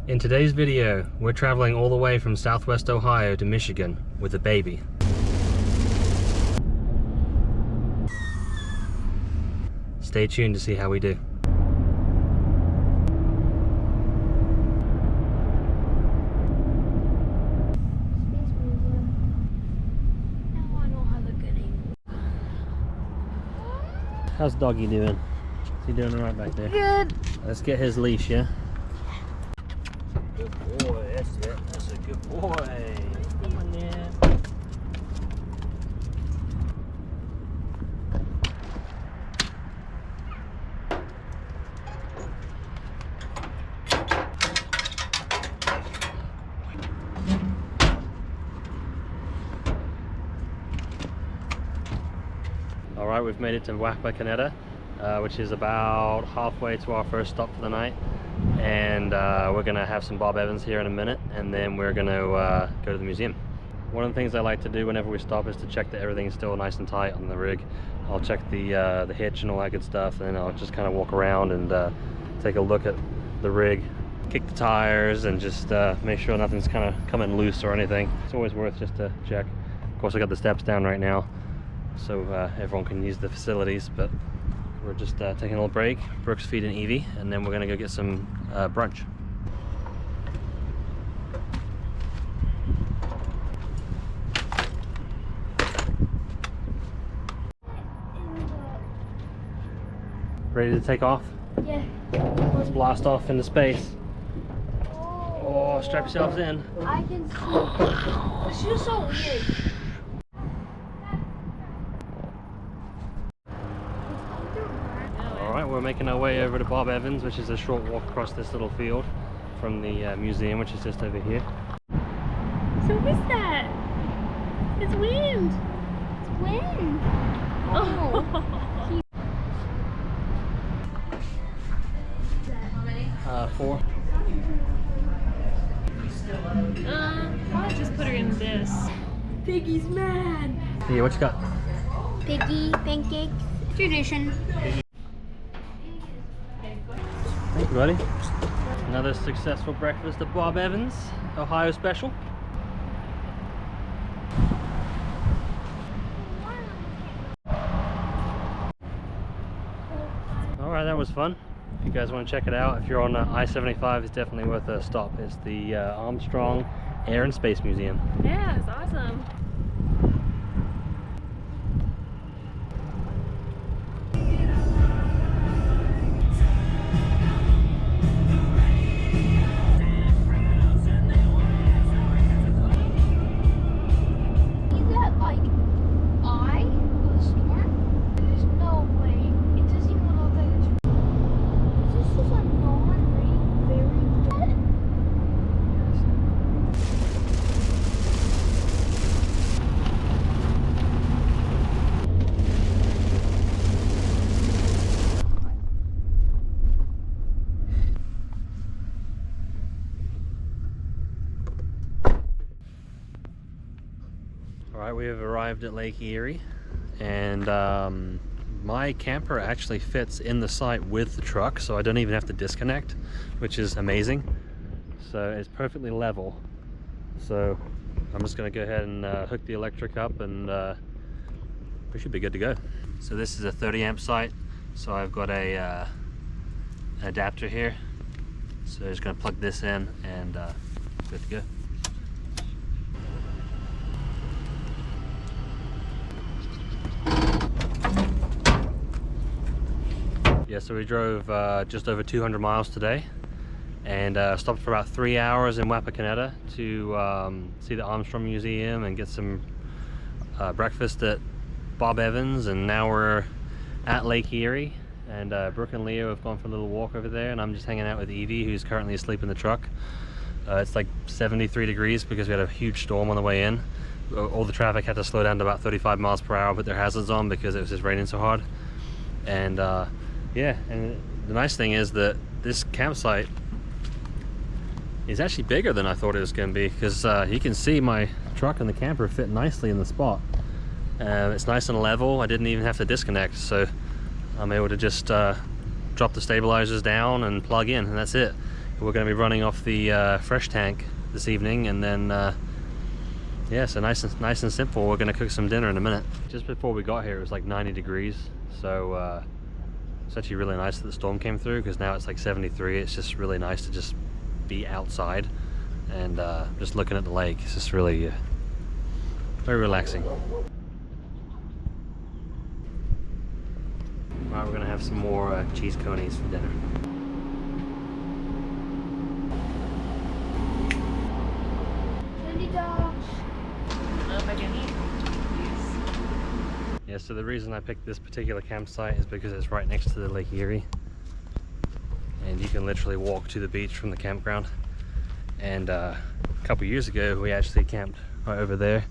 In today's video, we're traveling all the way from Southwest Ohio to Michigan with a baby. Stay tuned to see how we do. How's doggy doing? Is he doing alright back there? Good. Let's get his leash, yeah? Good boy, that's it. That's a good boy. Come on there. Alright, we've made it to Wapakoneta, which is about halfway to our first stop for the night. And we're gonna have some Bob Evans here in a minute, and then we're gonna go to the museum. One of the things I like to do whenever we stop is to check that everything's still nice and tight on the rig. I'll check the hitch and all that good stuff, and then I'll just kind of walk around and take a look at the rig, kick the tires, and just make sure nothing's kind of coming loose or anything. It's always worth just to check. Of course, I got the steps down right now, so everyone can use the facilities, but we're just taking a little break. Brooke's feeding Evie, and then we're gonna go get some brunch. Ready to take off? Yeah. Let's blast off into space. Oh, strap yourselves in. I can see. The shoe's so weird. Alright, we're making our way over to Bob Evans, which is a short walk across this little field from the museum, which is just over here. So what is that? It's wind. It's wind. Oh. 4. I'll just put her in this. Piggy's mad. Yeah, what you got? Piggy, pancakes, tradition. Thank you, buddy. Another successful breakfast at Bob Evans, Ohio special. Alright, that was fun. If you guys want to check it out, if you're on I-75, it's definitely worth a stop. It's the Armstrong Air and Space Museum. Yeah, it's awesome. Alright, we have arrived at Lake Erie, and my camper actually fits in the site with the truck, so I don't even have to disconnect, which is amazing. So it's perfectly level. So I'm just going to go ahead and hook the electric up, and we should be good to go. So this is a 30 amp site, so I've got a an adapter here. So I'm just going to plug this in, and good to go. Yeah, so we drove just over 200 miles today, and stopped for about 3 hours in Wapakoneta to see the Armstrong Museum and get some breakfast at Bob Evans. And now we're at Lake Erie, and Brooke and Leo have gone for a little walk over there, and I'm just hanging out with Evie, who's currently asleep in the truck. It's like 73 degrees because we had a huge storm on the way in. All the traffic had to slow down to about 35 miles per hour, put their hazards on because it was just raining so hard. And yeah, and the nice thing is that this campsite is actually bigger than I thought it was going to be, because you can see my truck and the camper fit nicely in the spot. It's nice and level. I didn't even have to disconnect, so I'm able to just drop the stabilizers down and plug in, and that's it. We're going to be running off the fresh tank this evening, and then yeah, so nice and simple. We're going to cook some dinner in a minute. Just before we got here, it was like 90 degrees, so it's actually really nice that the storm came through, because now it's like 73. It's just really nice to just be outside and just looking at the lake. It's just really very relaxing. Right, we're gonna have some more cheese conies for dinner. Candy dogs. I don't know if I can eat these. Yeah, so the reason I picked this particular campsite is because it's right next to the Lake Erie, and you can literally walk to the beach from the campground. And a couple years ago, we actually camped right over there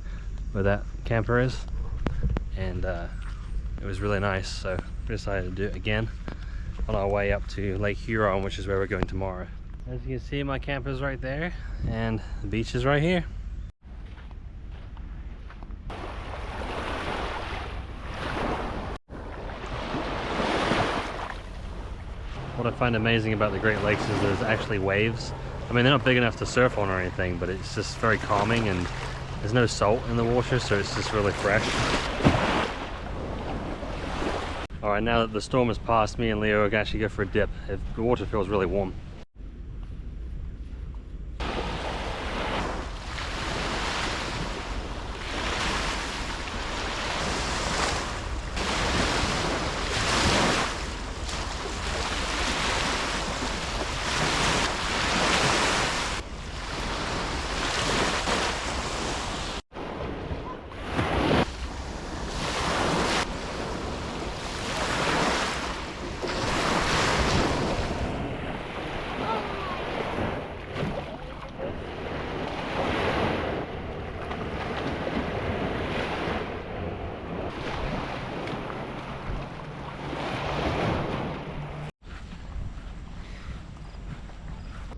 where that camper is, and it was really nice, so we decided to do it again on our way up to Lake Huron, which is where we're going tomorrow. As you can see, my camper's right there and the beach is right here. What I find amazing about the Great Lakes is there's actually waves. I mean, they're not big enough to surf on or anything, but it's just very calming, and there's no salt in the water, so it's just really fresh. Alright, now that the storm has passed, me and Leo can actually go for a dip. The water feels really warm.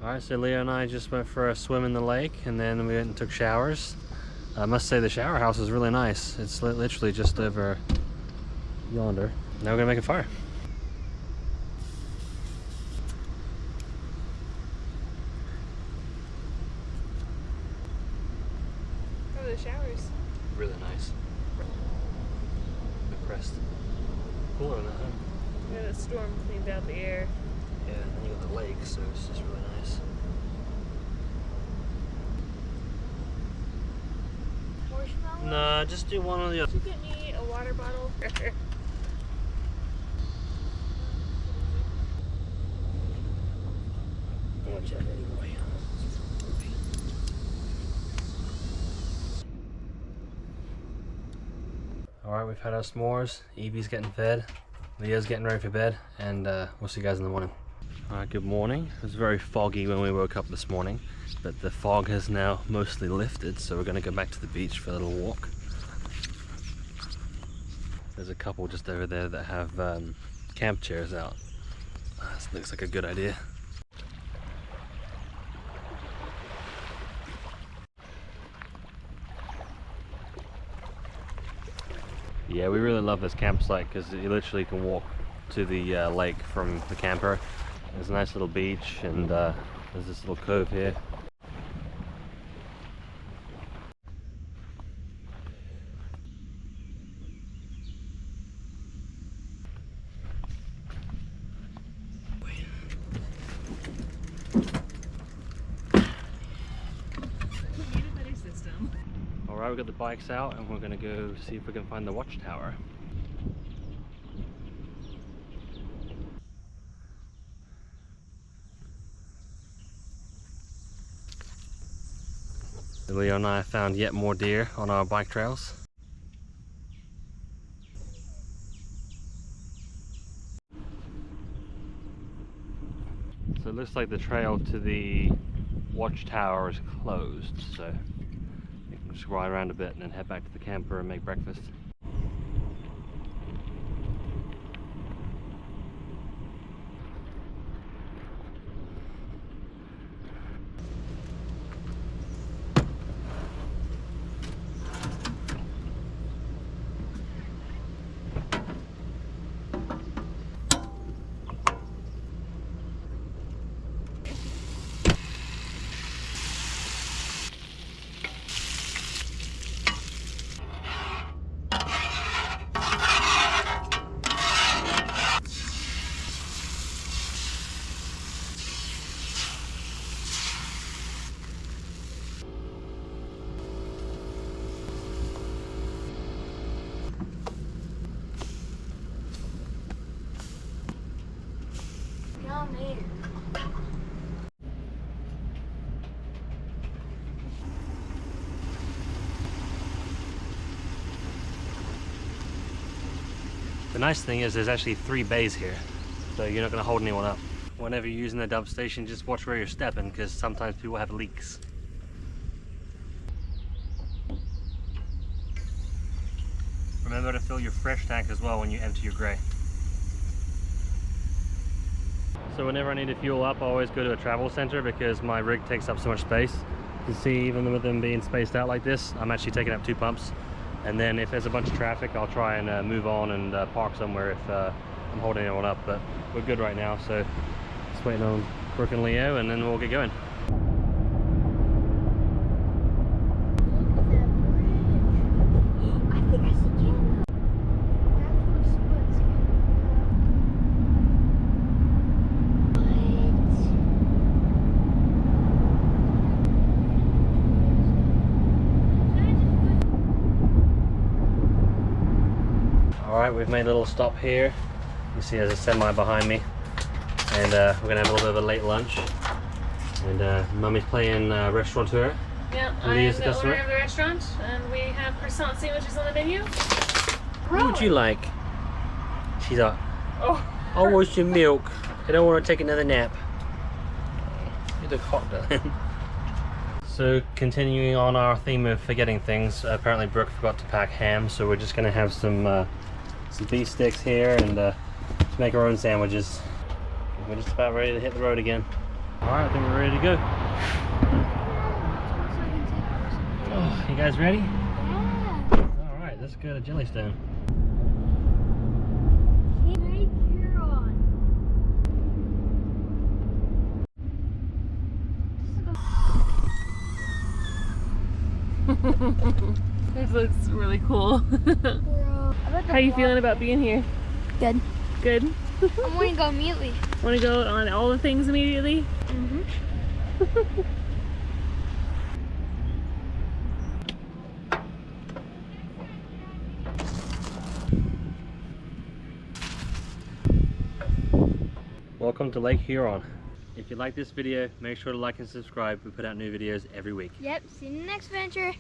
Alright, so Leo and I just went for a swim in the lake, and then we went and took showers. I must say the shower house is really nice. It's literally just over yonder. Now we're gonna make a fire. How are the showers? Really nice. Depressed. Cooler than that, huh? Yeah, the storm cleaned out the air. Yeah, and then you got the lake, so it's just really nice. Marshmallows? Nah, just do one or the other. Did you get me a water bottle? Watch that anyway. Alright, we've had our s'mores. Evie's getting fed. Leo's getting ready for bed, and we'll see you guys in the morning. Alright, good morning. It was very foggy when we woke up this morning, but the fog has now mostly lifted, so we're going to go back to the beach for a little walk. There's a couple just over there that have camp chairs out. This looks like a good idea. Yeah, we really love this campsite because you literally can walk to the lake from the camper. There's a nice little beach, and there's this little cove here. Alright, we've got the bikes out, and we're going to go see if we can find the watchtower. Leo and I found yet more deer on our bike trails. So it looks like the trail to the watchtower is closed, so we can just ride around a bit and then head back to the camper and make breakfast. nice thing is there's actually 3 bays here, so you're not going to hold anyone up. Whenever you're using the dump station, just watch where you're stepping, because sometimes people have leaks. Remember to fill your fresh tank as well when you empty your gray. So whenever I need to fuel up, I always go to a travel center because my rig takes up so much space. You can see, even with them being spaced out like this, I'm actually taking up 2 pumps. And then if there's a bunch of traffic, I'll try and move on and park somewhere if I'm holding anyone up. But we're good right now, so just waiting on Brooke and Leo, and then we'll get going. Alright, we've made a little stop here. You see there's a semi behind me. And we're going to have a little bit of a late lunch. And Mummy's playing restaurateur. Yeah, I am the owner of the restaurant, and we have croissant sandwiches on the menu. What would you like? She's like, Oh, I want some milk. I don't want to take another nap. You look hot, darling. So continuing on our theme of forgetting things, apparently Brooke forgot to pack ham, so we're just going to have some beef sticks here and just make our own sandwiches. We're just about ready to hit the road again. Alright, I think we're ready to go. Oh, you guys ready? Yeah. Alright, let's go to Jellystone. Lake Huron. this looks really cool. How you feeling about being here? Good. Good? I want to go immediately. Want to go on all the things immediately? Mm-hmm. Welcome to Lake Huron. If you like this video, make sure to like and subscribe. We put out new videos every week. Yep. See you in the next venture.